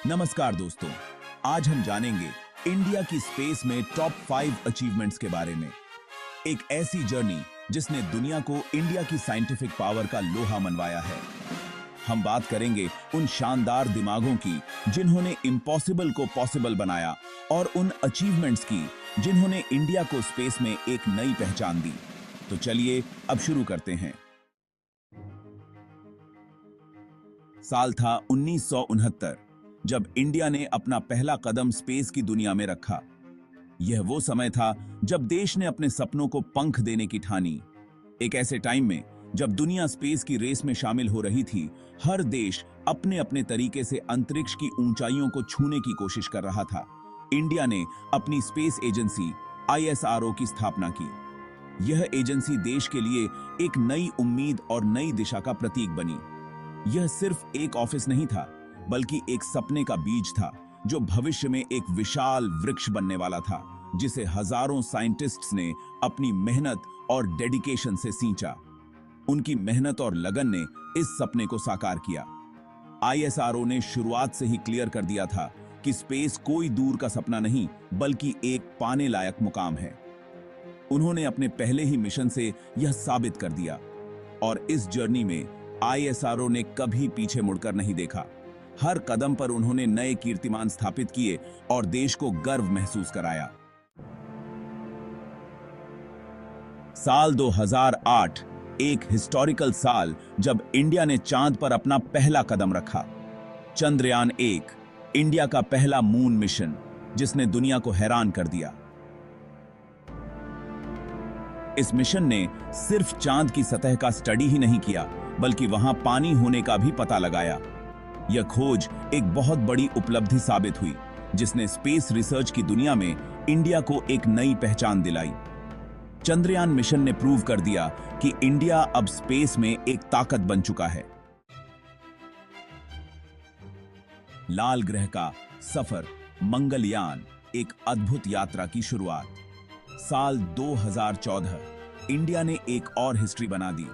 नमस्कार दोस्तों, आज हम जानेंगे इंडिया की स्पेस में टॉप 5 अचीवमेंट्स के बारे में। एक ऐसी जर्नी जिसने दुनिया को इंडिया की साइंटिफिक पावर का लोहा मनवाया है। हम बात करेंगे उन शानदार दिमागों की जिन्होंने इम्पॉसिबल को पॉसिबल बनाया और उन अचीवमेंट्स की जिन्होंने इंडिया को स्पेस में एक नई पहचान दी। तो चलिए अब शुरू करते हैं। साल था 1969 जब इंडिया ने अपना पहला कदम स्पेस की दुनिया में रखा। यह वो समय था जब देश ने अपने सपनों को पंख देने की ठानी। एक ऐसे टाइम में जब दुनिया स्पेस की रेस में शामिल हो रही थी, हर देश अपने अपने तरीके से अंतरिक्ष की ऊंचाइयों को छूने की कोशिश कर रहा था। इंडिया ने अपनी स्पेस एजेंसी ISRO की स्थापना की। यह एजेंसी देश के लिए एक नई उम्मीद और नई दिशा का प्रतीक बनी। यह सिर्फ एक ऑफिस नहीं था, बल्कि एक सपने का बीज था जो भविष्य में एक विशाल वृक्ष बनने वाला था, जिसे हजारों साइंटिस्ट्स ने अपनी मेहनत और डेडिकेशन से सींचा। उनकी मेहनत और लगन ने इस सपने को साकार किया। ISRO ने शुरुआत से ही क्लियर कर दिया था कि स्पेस कोई दूर का सपना नहीं, बल्कि एक पाने लायक मुकाम है। उन्होंने अपने पहले ही मिशन से यह साबित कर दिया और इस जर्नी में ISRO ने कभी पीछे मुड़कर नहीं देखा। हर कदम पर उन्होंने नए कीर्तिमान स्थापित किए और देश को गर्व महसूस कराया। साल 2008 एक हिस्टोरिकल साल जब इंडिया ने चांद पर अपना पहला कदम रखा। चंद्रयान 1 इंडिया का पहला मून मिशन, जिसने दुनिया को हैरान कर दिया। इस मिशन ने सिर्फ चांद की सतह का स्टडी ही नहीं किया, बल्कि वहां पानी होने का भी पता लगाया। यह खोज एक बहुत बड़ी उपलब्धि साबित हुई, जिसने स्पेस रिसर्च की दुनिया में इंडिया को एक नई पहचान दिलाई। चंद्रयान मिशन ने प्रूव कर दिया कि इंडिया अब स्पेस में एक ताकत बन चुका है। लाल ग्रह का सफर, मंगलयान, एक अद्भुत यात्रा की शुरुआत। साल 2014 इंडिया ने एक और हिस्ट्री बना दी।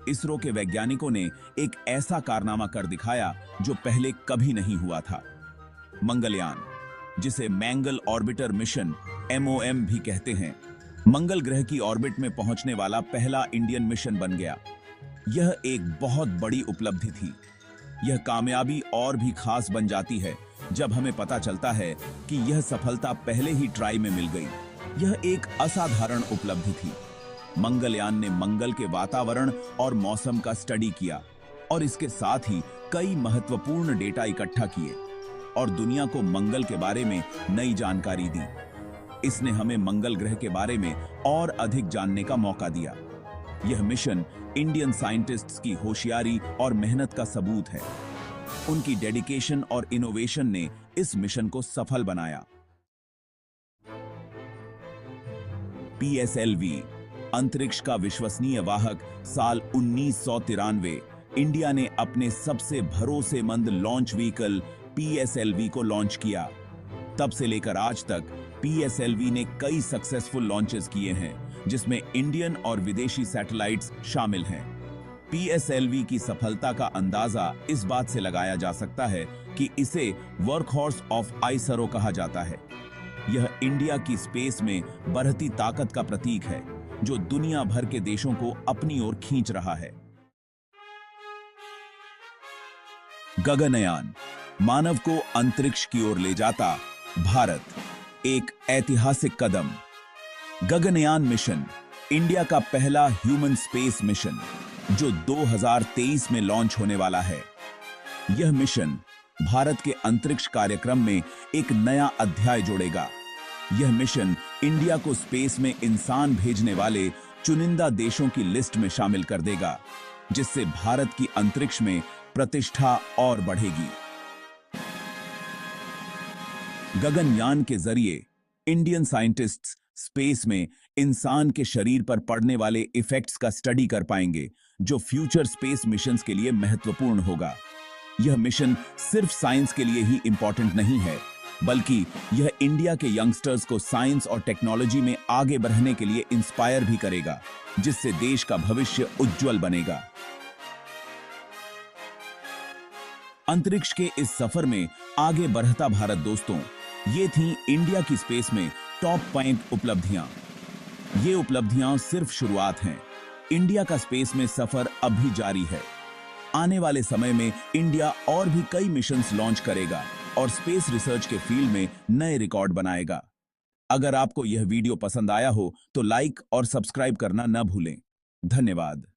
इसरो के वैज्ञानिकों ने एक ऐसा कारनामा कर दिखाया जो पहले कभी नहीं हुआ था। मंगलयान, जिसे मैंगल ऑर्बिटर मिशन MOM भी कहते हैं, मंगल ग्रह की ऑर्बिट में पहुंचने वाला पहला इंडियन मिशन बन गया। यह एक बहुत बड़ी उपलब्धि थी। यह कामयाबी और भी खास बन जाती है जब हमें पता चलता है कि यह सफलता पहले ही ट्राई में मिल गई। यह एक असाधारण उपलब्धि थी। मंगलयान ने मंगल के वातावरण और मौसम का स्टडी किया और इसके साथ ही कई महत्वपूर्ण डेटा इकट्ठा किए और दुनिया को मंगल के बारे में नई जानकारी दी। इसने हमें मंगल ग्रह के बारे में और अधिक जानने का मौका दिया। यह मिशन इंडियन साइंटिस्ट्स की होशियारी और मेहनत का सबूत है। उनकी डेडिकेशन और इनोवेशन ने इस मिशन को सफल बनाया। PSLV, अंतरिक्ष का विश्वसनीय वाहक, साल 1993 इंडिया ने अपने सबसे भरोसेमंद लॉन्च व्हीकल PSLV को लॉन्च किया। तब से लेकर आज तक PSLV ने कई सक्सेसफुल लॉन्चेस किए हैं, जिसमें इंडियन और विदेशी सैटेलाइट्स शामिल हैं। PSLV की सफलता का अंदाजा इस बात से लगाया जा सकता है कि इसे वर्कहॉर्स ऑफ ISRO कहा जाता है। यह इंडिया की स्पेस में बढ़ती ताकत का प्रतीक है, जो दुनिया भर के देशों को अपनी ओर खींच रहा है। गगनयान, मानव को अंतरिक्ष की ओर ले जाता भारत, एक ऐतिहासिक कदम। गगनयान मिशन इंडिया का पहला ह्यूमन स्पेस मिशन, जो 2023 में लॉन्च होने वाला है। यह मिशन भारत के अंतरिक्ष कार्यक्रम में एक नया अध्याय जोड़ेगा। यह मिशन इंडिया को स्पेस में इंसान भेजने वाले चुनिंदा देशों की लिस्ट में शामिल कर देगा, जिससे भारत की अंतरिक्ष में प्रतिष्ठा और बढ़ेगी। गगनयान के जरिए इंडियन साइंटिस्ट्स स्पेस में इंसान के शरीर पर पड़ने वाले इफेक्ट्स का स्टडी कर पाएंगे, जो फ्यूचर स्पेस मिशंस के लिए महत्वपूर्ण होगा। यह मिशन सिर्फ साइंस के लिए ही इंपॉर्टेंट नहीं है, बल्कि यह इंडिया के यंगस्टर्स को साइंस और टेक्नोलॉजी में आगे बढ़ने के लिए इंस्पायर भी करेगा, जिससे देश का भविष्य उज्जवल बनेगा। अंतरिक्ष के इस सफर में आगे बढ़ता भारत दोस्तों, ये थी इंडिया की स्पेस में टॉप 5 उपलब्धियां। ये उपलब्धियां सिर्फ शुरुआत हैं। इंडिया का स्पेस में सफर अभी जारी है। आने वाले समय में इंडिया और भी कई मिशंस लॉन्च करेगा और स्पेस रिसर्च के फील्ड में नए रिकॉर्ड बनाएगा। अगर आपको यह वीडियो पसंद आया हो तो लाइक और सब्सक्राइब करना न भूलें। धन्यवाद।